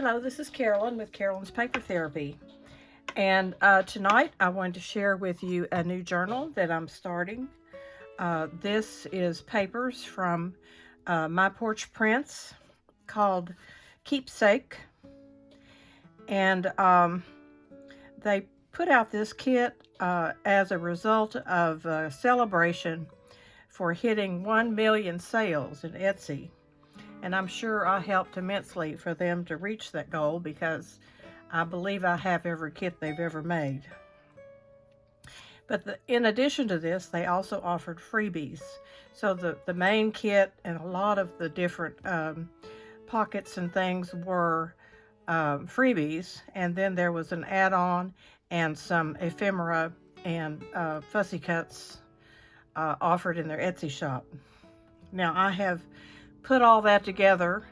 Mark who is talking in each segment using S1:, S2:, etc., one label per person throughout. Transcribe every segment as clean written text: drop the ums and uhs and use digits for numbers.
S1: Hello, this is Carolyn with Carolyn's Paper Therapy. And tonight I wanted to share with you a new journal that I'm starting. This is papers from My Porch Prints called Keepsake. And they put out this kit as a result of a celebration for hitting 1 million sales in Etsy. And I'm sure I helped immensely for them to reach that goal because I believe I have every kit they've ever made. But in addition to this, they also offered freebies. So the main kit and a lot of the different pockets and things were freebies. And then there was an add-on and some ephemera and fussy cuts offered in their Etsy shop. Now I have put all that together,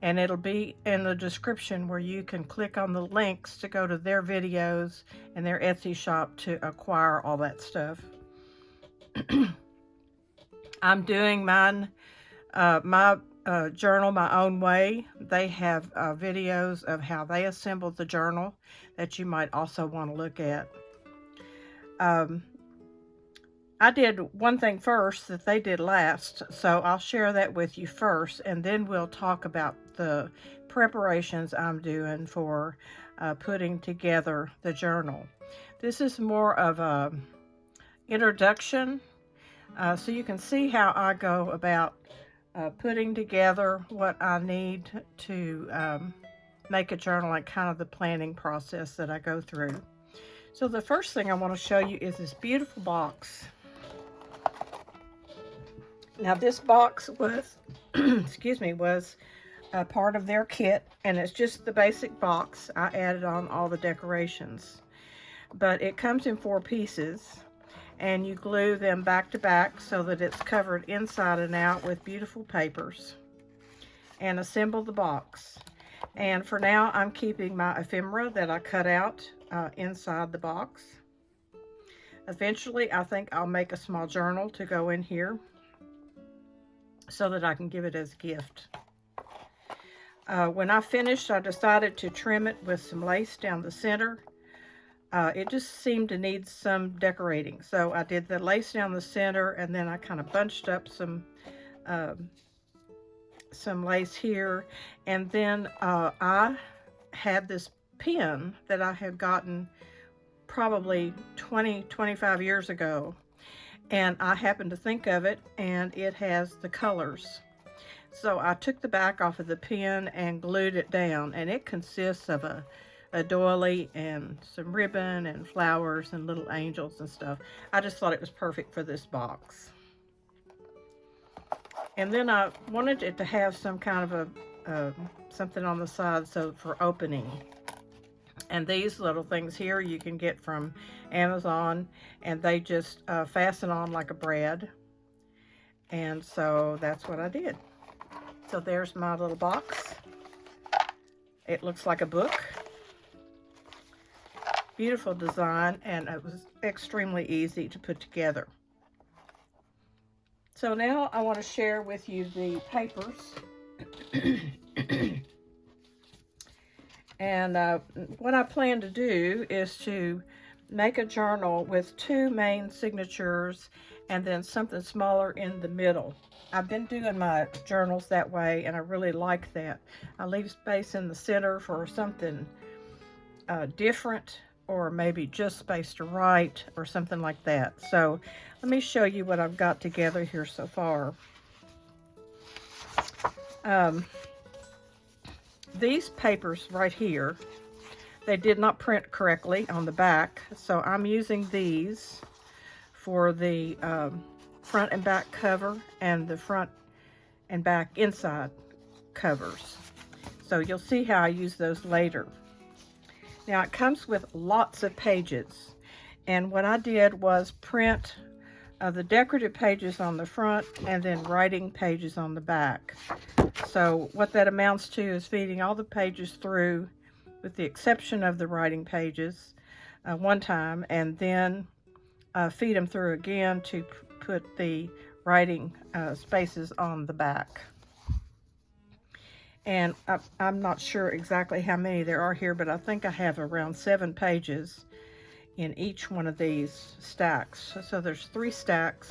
S1: and it'll be in the description where you can click on the links to go to their videos and their Etsy shop to acquire all that stuff. I'm doing mine, my journal my own way. They have videos of how they assembled the journal that you might also want to look at. I did one thing first that they did last, so I'll share that with you first, and then we'll talk about the preparations I'm doing for putting together the journal. This is more of a introduction, so you can see how I go about putting together what I need to make a journal, and kind of the planning process that I go through. So the first thing I want to show you is this beautiful box. Now this box was, excuse me, was a part of their kit, and it's just the basic box. I added on all the decorations, but it comes in 4 pieces, and you glue them back to back so that it's covered inside and out with beautiful papers, and assemble the box. And for now, I'm keeping my ephemera that I cut out inside the box. Eventually, I think I'll make a small journal to go in here, so that I can give it as a gift. When I finished, I decided to trim it with some lace down the center. It just seemed to need some decorating, so I did the lace down the center, and then I kind of bunched up some lace here, and then I had this pin that I had gotten probably 25 years ago. And I happened to think of it, and it has the colors. So I took the back off of the pin and glued it down, and it consists of a doily and some ribbon and flowers and little angels and stuff. I just thought it was perfect for this box. And then I wanted it to have some kind of a something on the side so for opening. And these little things here you can get from Amazon, and they just fasten on like a brad. And so that's what I did. So there's my little box. It looks like a book. Beautiful design, and it was extremely easy to put together. So now I want to share with you the papers. And what I plan to do is to make a journal with 2 main signatures and then something smaller in the middle. I've been doing my journals that way, and I really like that. I leave space in the center for something different, or maybe just space to write or something like that. So let me show you what I've got together here so far. These papers right here, they did not print correctly on the back, so I'm using these for the front and back cover and the front and back inside covers. So you'll see how I use those later. Now it comes with lots of pages, and what I did was print the decorative pages on the front and then writing pages on the back. So what that amounts to is feeding all the pages through, with the exception of the writing pages, one time, and then feed them through again to put the writing spaces on the back. And I'm not sure exactly how many there are here, but I think I have around 7 pages in each one of these stacks. So there's 3 stacks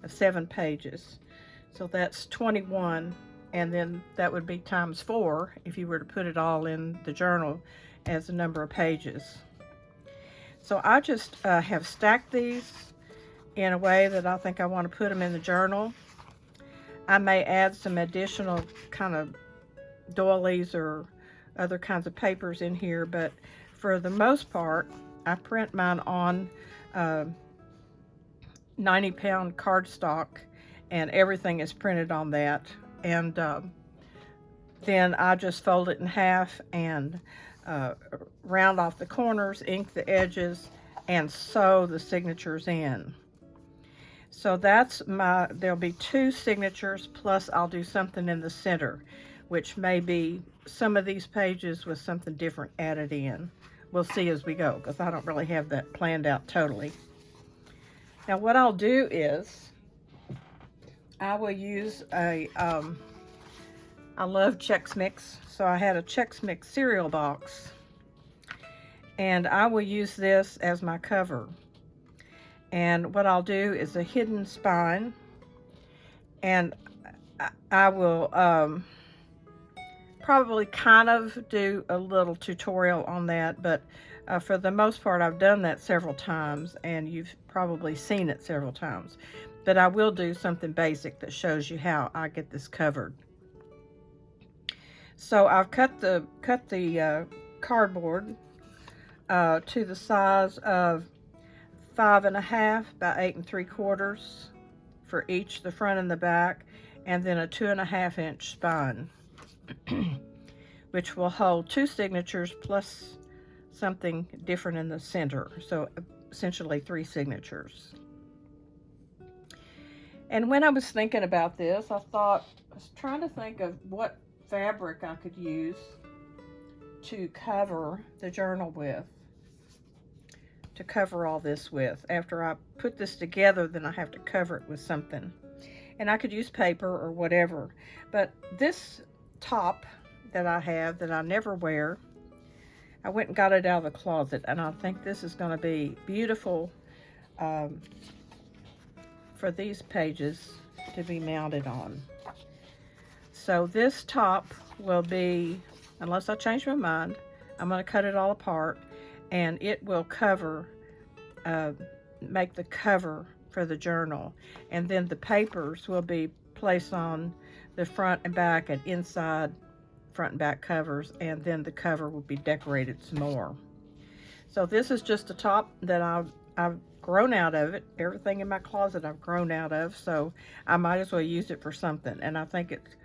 S1: of 7 pages. So that's 21, and then that would be times 4 if you were to put it all in the journal as the number of pages. So I just have stacked these in a way that I think I want to put them in the journal. I may add some additional kind of doilies or other kinds of papers in here, but for the most part, I print mine on 90-pound cardstock, and everything is printed on that. And then I just fold it in half and round off the corners, ink the edges, and sew the signatures in. So that's there'll be 2 signatures, plus I'll do something in the center, which may be some of these pages with something different added in. We'll see as we go, because I don't really have that planned out totally. Now what I'll do is, I will use I love Chex Mix, so I had a Chex Mix cereal box, and I will use this as my cover. And what I'll do is a hidden spine, and I will probably kind of do a little tutorial on that, but for the most part I've done that several times, and you've probably seen it several times. But I will do something basic that shows you how I get this covered. So I've cut the cardboard to the size of 5.5 by 8 3/4 for each, the front and the back, and then a 2.5 inch spine, which will hold 2 signatures plus something different in the center. So essentially 3 signatures. And when I was thinking about this, I was trying to think of what fabric I could use to cover the journal with, to cover all this with. After I put this together, then I have to cover it with something. And I could use paper or whatever. But this top that I have that I never wear, I went and got it out of the closet, and I think this is going to be beautiful for these pages to be mounted on. So this top will be, unless I change my mind, I'm going to cut it all apart, and it will cover, make the cover for the journal. And then the papers will be placed on the front and back and inside front and back covers, and then the cover will be decorated some more. So this is just a top that I've grown out of it. Everything in my closet I've grown out of, so I might as well use it for something. And I think it's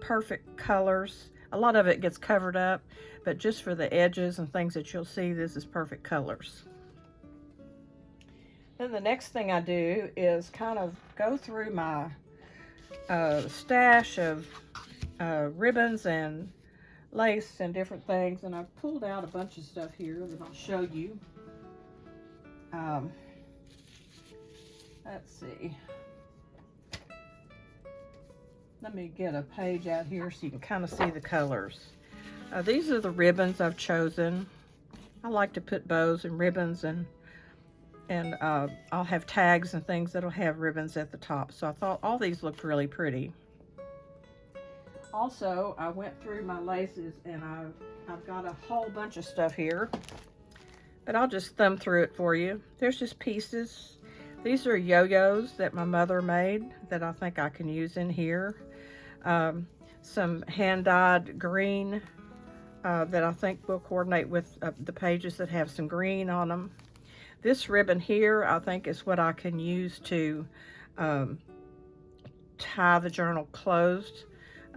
S1: perfect colors. A lot of it gets covered up, but just for the edges and things that you'll see, this is perfect colors. Then the next thing I do is kind of go through my stash of ribbons and lace and different things, and I've pulled out a bunch of stuff here that I'll show you. Let's see. Let me get a page out here so you can kind of see the colors. These are the ribbons I've chosen. I like to put bows and ribbons, and I'll have tags and things that'll have ribbons at the top. So I thought all these looked really pretty. Also, I went through my laces, and I've got a whole bunch of stuff here, but I'll just thumb through it for you. There's just pieces. These are yo-yos that my mother made that I think I can use in here. Some hand-dyed green that I think will coordinate with the pages that have some green on them. This ribbon here, I think, is what I can use to tie the journal closed.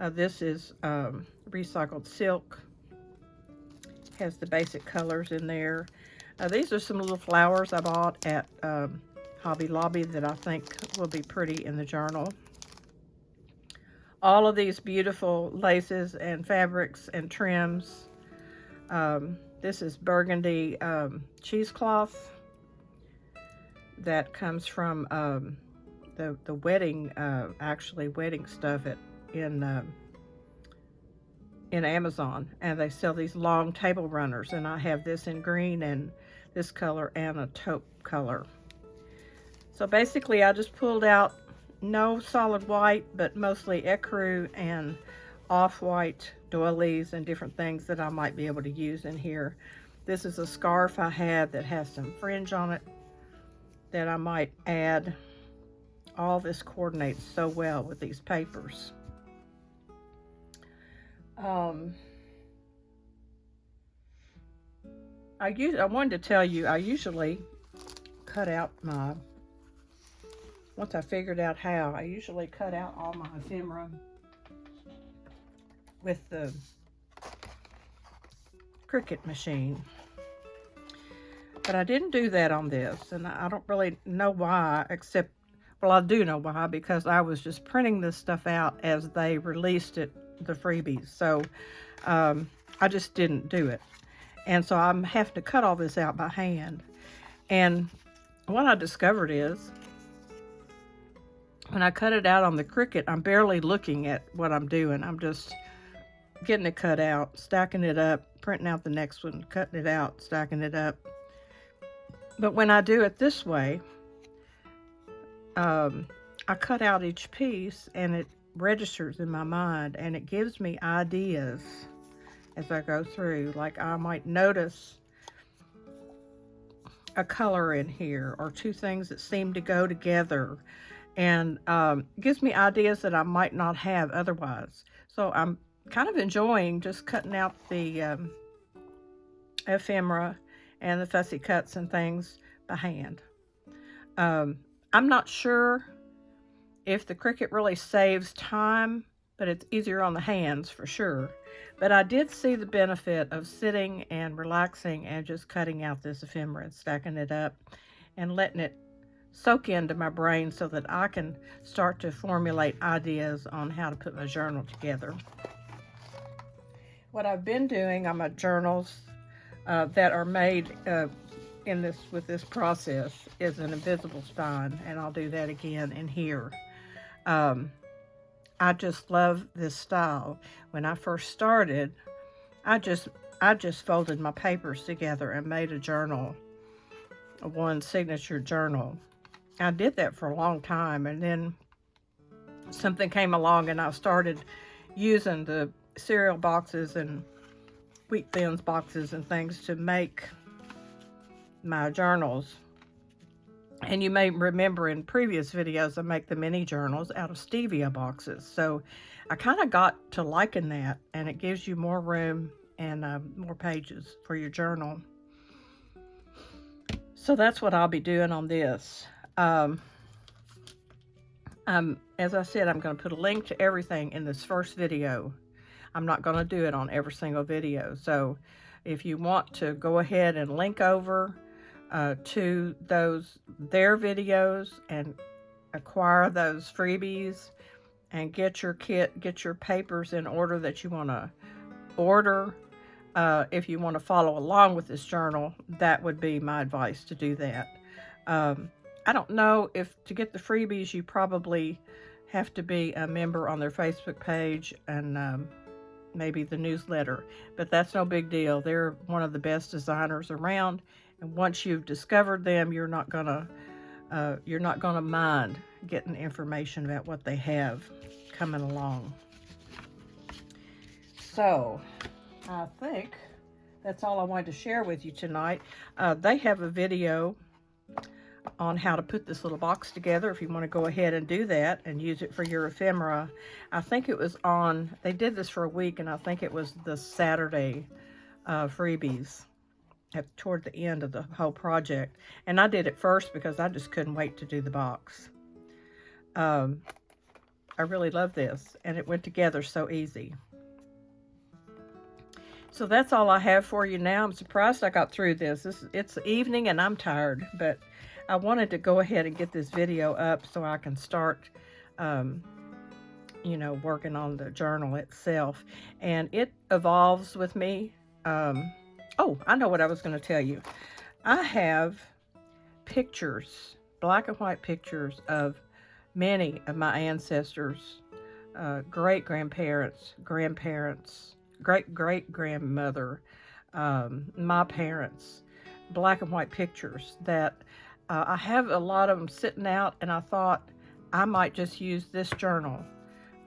S1: This is recycled silk. Has the basic colors in there. These are some little flowers I bought at Hobby Lobby that I think will be pretty in the journal. All of these beautiful laces and fabrics and trims. This is burgundy cheesecloth that comes from the wedding, actually wedding stuff in in Amazon, and they sell these long table runners, and I have this in green and this color and a taupe color. So basically I just pulled out no solid white, but mostly ecru and off-white doilies and different things that I might be able to use in here. This is a scarf I have that has some fringe on it that I might add. All this coordinates so well with these papers. I wanted to tell you, I usually cut out my, once I figured out how, I usually cut out all my ephemera with the Cricut machine. But I didn't do that on this, and I don't really know why, except, well, I do know why, because I was just printing this stuff out as they released it, the freebies. So I just didn't do it. And so I'm having to cut all this out by hand. And what I discovered is, when I cut it out on the Cricut, I'm barely looking at what I'm doing. I'm just getting it cut out, stacking it up, printing out the next one, cutting it out, stacking it up. But when I do it this way, I cut out each piece and it registers in my mind, and it gives me ideas as I go through. Like I might notice a color in here or two things that seem to go together, and gives me ideas that I might not have otherwise. So I'm kind of enjoying just cutting out the ephemera and the fussy cuts and things by hand. I'm not sure if the Cricut really saves time, but it's easier on the hands for sure. But I did see the benefit of sitting and relaxing and just cutting out this ephemera and stacking it up and letting it soak into my brain so that I can start to formulate ideas on how to put my journal together. What I've been doing on my journals that are made with this process is an invisible spine, and I'll do that again in here. I just love this style. When I first started, I just folded my papers together and made a journal, one signature journal. I did that for a long time, and then something came along and I started using the cereal boxes and Wheat Thins boxes and things to make my journals. And you may remember in previous videos I make the mini journals out of stevia boxes. So I kind of got to liking that, and it gives you more room and more pages for your journal. So that's what I'll be doing on this. As I said, I'm going to put a link to everything in this first video. I'm not going to do it on every single video. So if you want to go ahead and link over to their videos and acquire those freebies and get your kit, get your papers in order that you want to order. If you want to follow along with this journal, that would be my advice, to do that. I don't know if to get the freebies you probably have to be a member on their Facebook page and maybe the newsletter, but that's no big deal. They're one of the best designers around, and once you've discovered them, you're not gonna mind getting information about what they have coming along. So I think that's all I wanted to share with you tonight. They have a video on how to put this little box together if you want to go ahead and do that and use it for your ephemera. I think it was on, they did this for a week, and I think it was the Saturday freebies toward the end of the whole project. And I did it first because I just couldn't wait to do the box. I really love this, and it went together so easy. So that's all I have for you now. I'm surprised I got through this. It's evening and I'm tired, but I wanted to go ahead and get this video up so I can start, working on the journal itself. And it evolves with me. Oh, I know what I was going to tell you. I have pictures, black and white pictures of many of my ancestors, great-grandparents, grandparents, great-great-grandmother, my parents, black and white pictures that I have a lot of them sitting out, and I thought I might just use this journal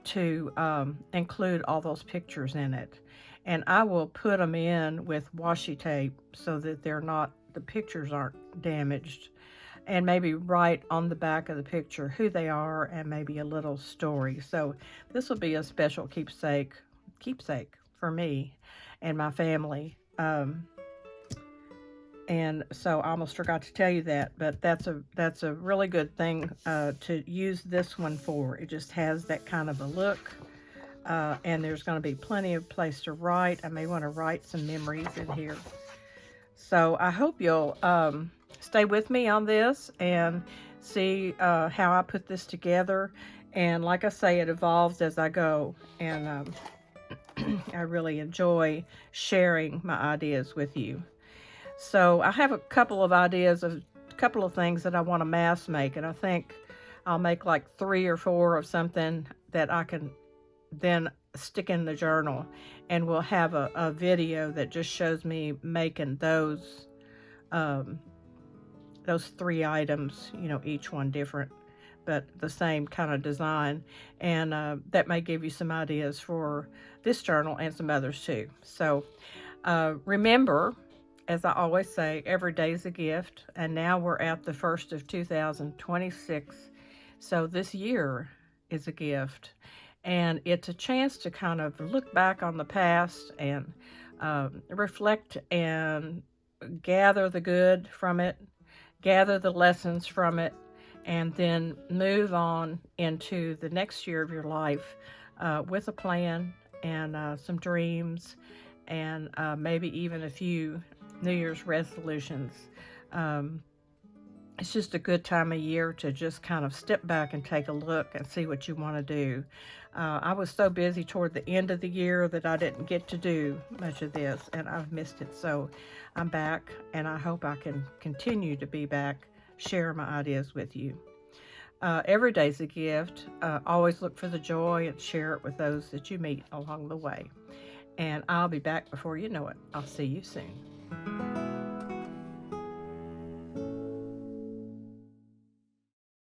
S1: to include all those pictures in it. And I will put them in with washi tape so that the pictures aren't damaged. And maybe write on the back of the picture who they are and maybe a little story. So this will be a special keepsake for me and my family. And so I almost forgot to tell you that, but that's a really good thing to use this one for. It just has that kind of a look, and there's going to be plenty of place to write. I may want to write some memories in here. So I hope you'll stay with me on this and see how I put this together. And like I say, it evolves as I go, and I really enjoy sharing my ideas with you. So I have a couple of ideas of a couple of things that I want to mass make, and I think I'll make like 3 or 4 of something that I can then stick in the journal, and we'll have a video that just shows me making those 3 items, each one different, but the same kind of design, and that may give you some ideas for this journal and some others too. So remember, as I always say, every day is a gift, and now we're at the 1st of 2026, so this year is a gift, and it's a chance to kind of look back on the past and reflect and gather the good from it, gather the lessons from it, and then move on into the next year of your life with a plan and some dreams, and maybe even a few New Year's resolutions. It's just a good time of year to just kind of step back and take a look and see what you want to do. I was so busy toward the end of the year that I didn't get to do much of this, and I've missed it. So I'm back, and I hope I can continue to be back, share my ideas with you. Every day's a gift. Always look for the joy and share it with those that you meet along the way. And I'll be back before you know it. I'll see you soon.